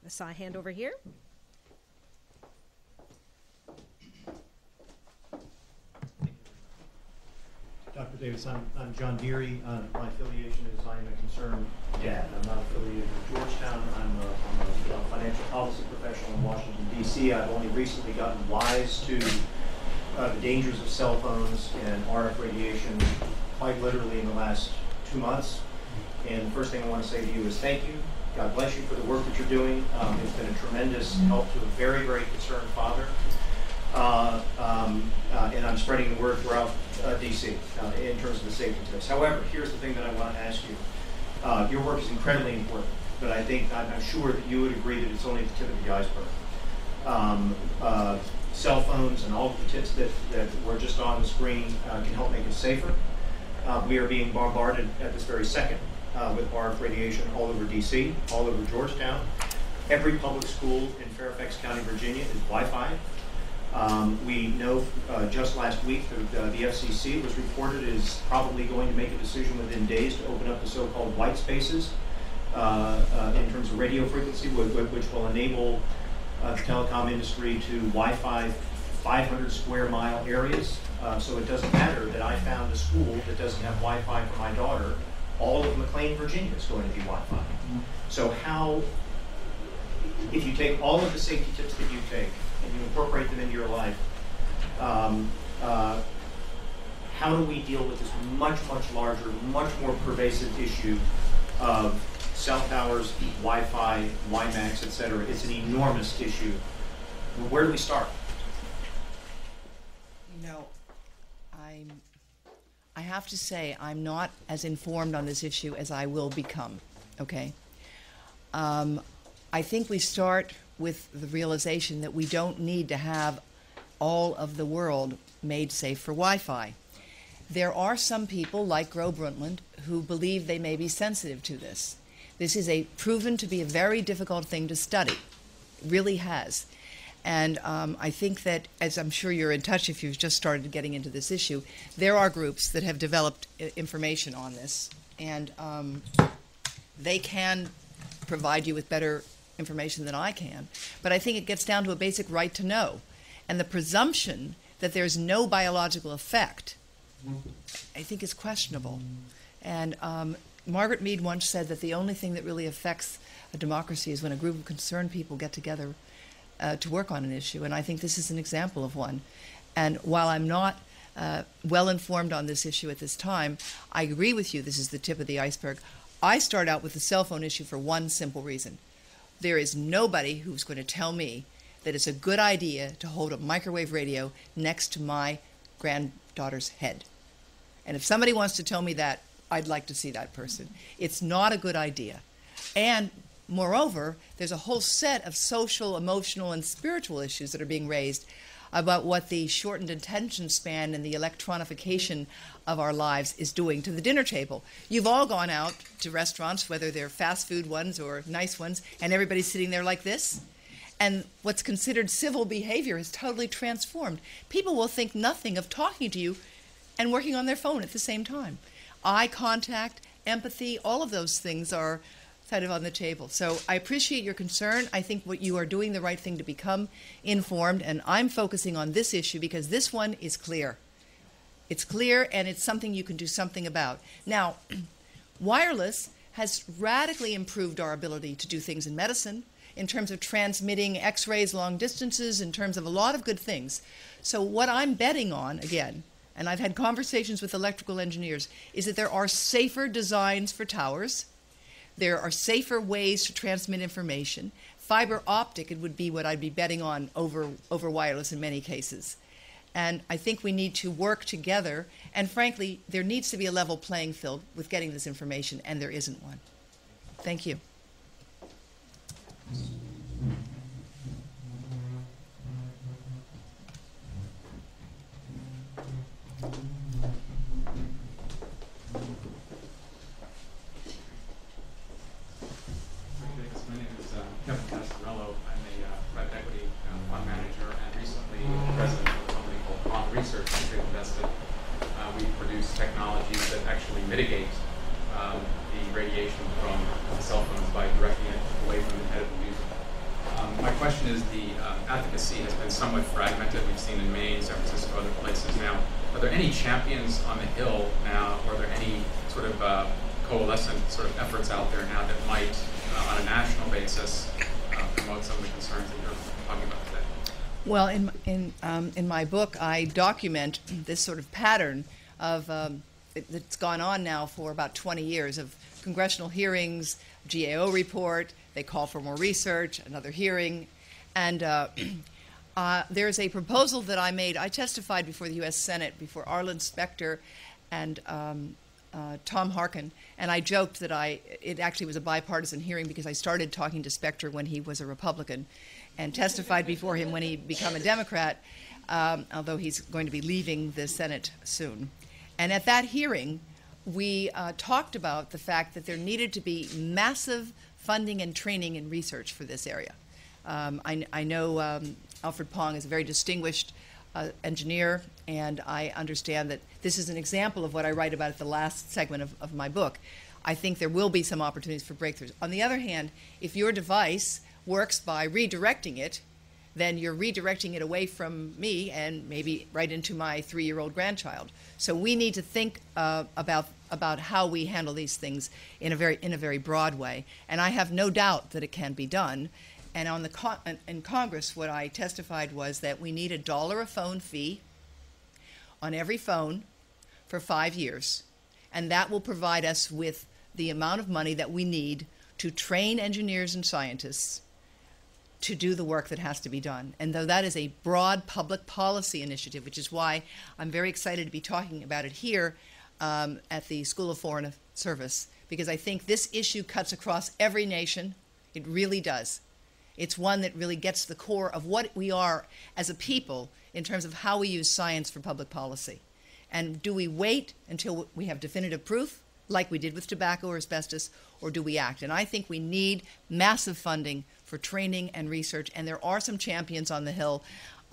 So I hand over here. Dr. Davis, I'm John Deary. My affiliation is I'm a concerned dad. I'm not affiliated with Georgetown. I'm a financial policy professional in Washington, D.C. I've only recently gotten wise to the dangers of cell phones and RF radiation quite literally in the last 2 months. And the first thing I want to say to you is thank you. God bless you for the work that you're doing. It's been a tremendous help to a very, very concerned father. And I'm spreading the word throughout DC in terms of the safety tips. However, here's the thing that I want to ask you. Your work is incredibly important, but I'm sure that you would agree that it's only the tip of the iceberg. Cell phones and all of the tips that were just on the screen can help make us safer. We are being bombarded at this very second with RF radiation all over DC, all over Georgetown. Every public school in Fairfax County, Virginia is Wi-Fi. We know just last week that the FCC was reported is probably going to make a decision within days to open up the so-called white spaces in terms of radio frequency, which will enable the telecom industry to Wi-Fi 500 square mile areas. So it doesn't matter that I found a school that doesn't have Wi-Fi for my daughter. All of McLean, Virginia is going to be Wi-Fi. So how, if you take all of the safety tips that you take and you incorporate them into your life, how do we deal with this much, much larger, much more pervasive issue of cell towers, Wi-Fi, WiMAX, et cetera? It's an enormous issue. Where do we start? You know, I have to say I'm not as informed on this issue as I will become, okay? I think we start with the realization that we don't need to have all of the world made safe for Wi-Fi. There are some people, like Gro Brundtland, who believe they may be sensitive to this. This is proven to be a very difficult thing to study. It really has. And I think that, as I'm sure you're in touch if you've just started getting into this issue, there are groups that have developed information on this, and they can provide you with better information than I can. But I think it gets down to a basic right to know. And the presumption that there's no biological effect, I think, is questionable. And Margaret Mead once said that the only thing that really affects a democracy is when a group of concerned people get together to work on an issue. And I think this is an example of one. And while I'm not well informed on this issue at this time, I agree with you, this is the tip of the iceberg. I start out with the cell phone issue for one simple reason. There is nobody who's going to tell me that it's a good idea to hold a microwave radio next to my granddaughter's head. And if somebody wants to tell me that, I'd like to see that person. It's not a good idea. And moreover, there's a whole set of social, emotional, and spiritual issues that are being raised about what the shortened attention span and the electronification of our lives is doing to the dinner table. You've all gone out to restaurants, whether they're fast food ones or nice ones, and everybody's sitting there like this. And what's considered civil behavior is totally transformed. People will think nothing of talking to you and working on their phone at the same time. Eye contact, empathy, all of those things are kind of on the table. So I appreciate your concern. I think what you are doing the right thing to become informed, and I'm focusing on this issue because this one is clear. It's clear, and it's something you can do something about. Now, wireless has radically improved our ability to do things in medicine in terms of transmitting X-rays long distances, in terms of a lot of good things. So what I'm betting on, again, and I've had conversations with electrical engineers, is that there are safer designs for towers. There are safer ways to transmit information. Fiber optic, it would be what I'd be betting on over wireless in many cases. And I think we need to work together. And frankly, there needs to be a level playing field with getting this information, and there isn't one. Thank you. Technologies that actually mitigate the radiation from cell phones by directing it away from the head of the user. question is the advocacy has been somewhat fragmented. We've seen in Maine, San Francisco, other places now. Are there any champions on the Hill now, or are there any sort of coalescent sort of efforts out there now that might, on a national basis, promote some of the concerns that you're talking about today? Well, in my book, I document this sort of pattern of that's gone on now for about 20 years of congressional hearings, GAO report. They call for more research, another hearing, and there's a proposal that I made. I testified before the U.S. Senate, before Arlen Specter and Tom Harkin, and I joked that it actually was a bipartisan hearing because I started talking to Specter when he was a Republican and testified before him when he became a Democrat, although he's going to be leaving the Senate soon. And at that hearing, we talked about the fact that there needed to be massive funding and training and research for this area. I know Alfred Pong is a very distinguished engineer, and I understand that this is an example of what I write about at the last segment of my book. I think there will be some opportunities for breakthroughs. On the other hand, if your device works by redirecting it, then you're redirecting it away from me and maybe right into my 3-year-old grandchild. So we need to think about how we handle these things in a very broad way. And I have no doubt that it can be done. And in Congress, what I testified was that we need $1 a phone fee on every phone for 5 years, and that will provide us with the amount of money that we need to train engineers and scientists to do the work that has to be done. And though that is a broad public policy initiative, which is why I'm very excited to be talking about it here at the School of Foreign Service, because I think this issue cuts across every nation. It really does. It's one that really gets to the core of what we are as a people in terms of how we use science for public policy. And do we wait until we have definitive proof, like we did with tobacco or asbestos, or do we act? And I think we need massive funding for training and research, and there are some champions on the Hill.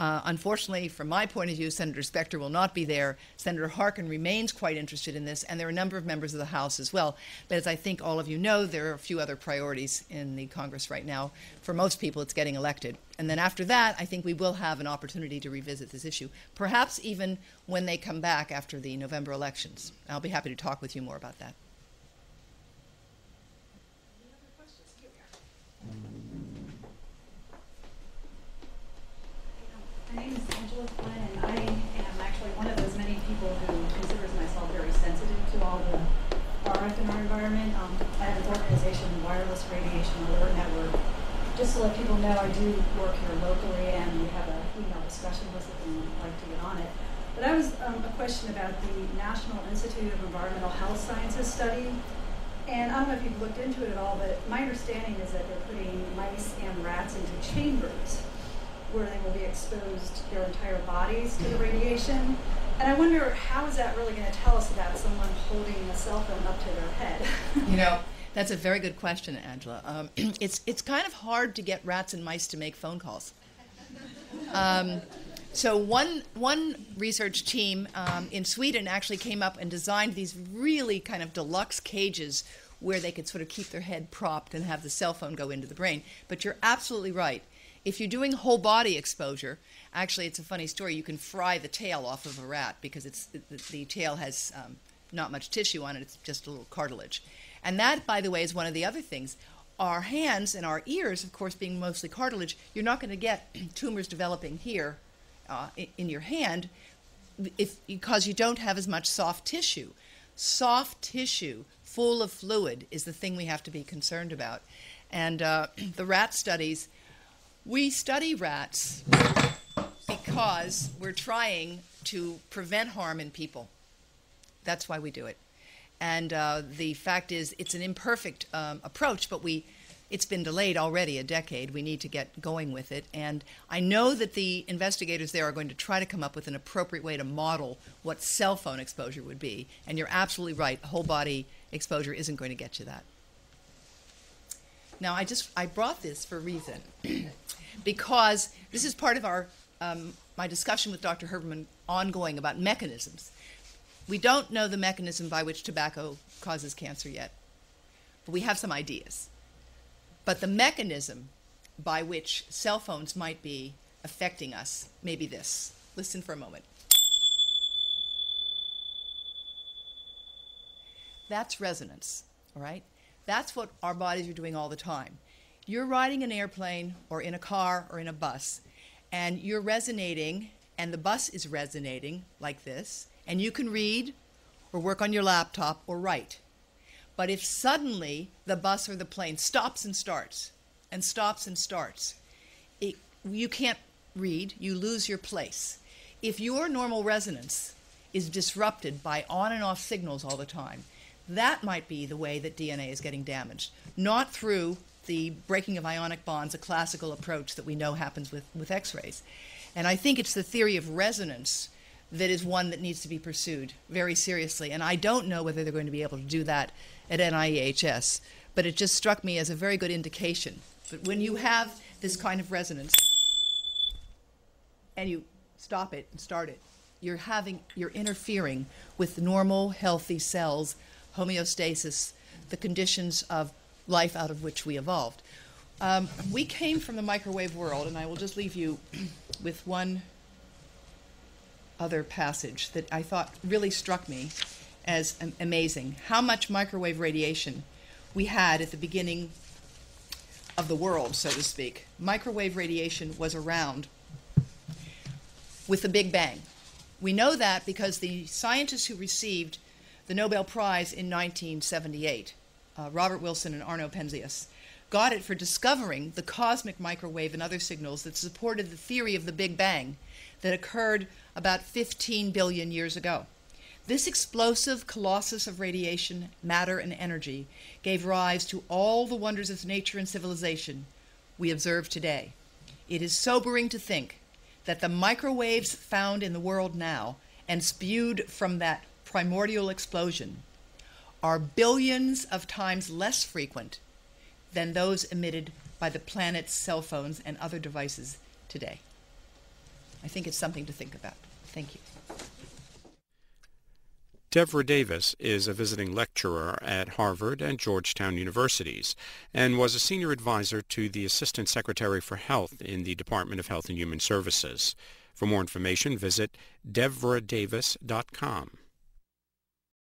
Unfortunately, from my point of view, Senator Specter will not be there. Senator Harkin remains quite interested in this, and there are a number of members of the House as well. But as I think all of you know, there are a few other priorities in the Congress right now. For most people, it's getting elected. And then after that, I think we will have an opportunity to revisit this issue, perhaps even when they come back after the November elections. I'll be happy to talk with you more about that. My name is Angela Flynn, and I am actually one of those many people who considers myself very sensitive to all the RF in our environment. I have an organization, Wireless Radiation Alert Network. Just to let people know, I do work here locally, and we have an email discussion list if you would like to get on it. But I was a question about the National Institute of Environmental Health Sciences study. And I don't know if you've looked into it at all, but my understanding is that they're putting mice and rats into chambers where they will be exposed their entire bodies to the radiation. And I wonder, how is that really going to tell us about someone holding a cell phone up to their head? You know, that's a very good question, Angela. It's kind of hard to get rats and mice to make phone calls. So one research team in Sweden actually came up and designed these really kind of deluxe cages where they could sort of keep their head propped and have the cell phone go into the brain. But you're absolutely right. If you're doing whole body exposure, actually it's a funny story. You can fry the tail off of a rat because the tail has not much tissue on it. It's just a little cartilage. And that, by the way, is one of the other things. Our hands and our ears, of course, being mostly cartilage, you're not going to get tumors developing here in your hand because you don't have as much soft tissue. Soft tissue full of fluid is the thing we have to be concerned about. And the rat studies, we study rats because we're trying to prevent harm in people. That's why we do it. And the fact is, it's an imperfect approach, but it's been delayed already a decade. We need to get going with it. And I know that the investigators there are going to try to come up with an appropriate way to model what cell phone exposure would be. And you're absolutely right. Whole body exposure isn't going to get you that. Now, I brought this for a reason. Because this is part of our my discussion with Dr. Herberman ongoing about mechanisms. We don't know the mechanism by which tobacco causes cancer yet, but we have some ideas. But the mechanism by which cell phones might be affecting us may be this. Listen for a moment. That's resonance, all right? That's what our bodies are doing all the time. You're riding an airplane or in a car or in a bus, and you're resonating, and the bus is resonating like this, and you can read or work on your laptop or write. But if suddenly the bus or the plane stops and starts, and stops and starts, you can't read, you lose your place. If your normal resonance is disrupted by on and off signals all the time, that might be the way that DNA is getting damaged, not through the breaking of ionic bonds, a classical approach that we know happens with X-rays. And I think it's the theory of resonance that is one that needs to be pursued very seriously. And I don't know whether they're going to be able to do that at NIEHS, but it just struck me as a very good indication. But when you have this kind of resonance and you stop it and start it, you're interfering with normal, healthy cells, homeostasis, the conditions of life out of which we evolved. We came from the microwave world, and I will just leave you with one other passage that I thought really struck me as amazing. How much microwave radiation we had at the beginning of the world, so to speak. Microwave radiation was around with the Big Bang. We know that because the scientists who received the Nobel Prize in 1978, Robert Wilson and Arno Penzias, got it for discovering the cosmic microwave and other signals that supported the theory of the Big Bang that occurred about 15 billion years ago. This explosive colossus of radiation, matter, and energy gave rise to all the wonders of nature and civilization we observe today. It is sobering to think that the microwaves found in the world now and spewed from that primordial explosion are billions of times less frequent than those emitted by the planet's cell phones and other devices today. I think it's something to think about. Thank you. Devra Davis is a visiting lecturer at Harvard and Georgetown Universities and was a senior advisor to the Assistant Secretary for Health in the Department of Health and Human Services. For more information, visit devradavis.com.